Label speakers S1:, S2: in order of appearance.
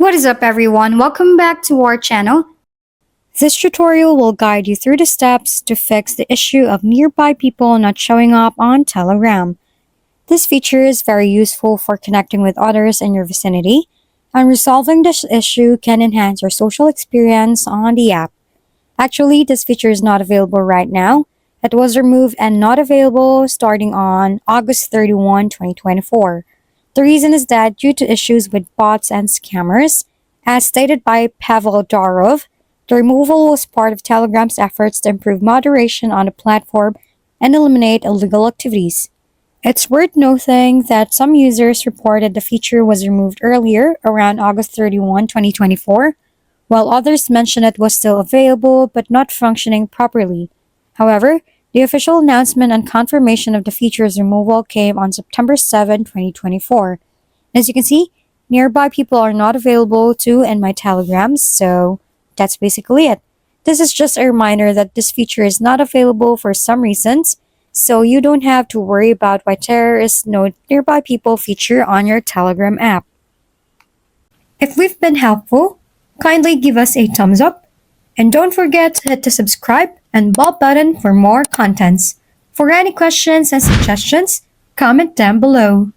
S1: What is up everyone? Welcome back to our channel. This tutorial will guide you through the steps to fix the issue of nearby people not showing up on Telegram. This feature is very useful for connecting with others in your vicinity, and resolving this issue can enhance your social experience on the app. Actually, this feature is not available right now. It was removed and not available starting on August 31, 2024. The reason is that due to issues with bots and scammers, as stated by Pavel Dorov, the removal was part of Telegram's efforts to improve moderation on the platform and eliminate illegal activities. It's worth noting that some users reported the feature was removed earlier, around August 31, 2024, while others mentioned it was still available but not functioning properly. However, the official announcement and confirmation of the feature's removal came on September 7, 2024. As you can see, nearby people are not available to in my telegrams, so that's basically it. This is just a reminder that this feature is not available for some reasons, so you don't have to worry about why there is no nearby people feature on your Telegram app. If we've been helpful, kindly give us a thumbs up, and don't forget to hit the subscribe and bell button for more contents. For any questions and suggestions, comment down below.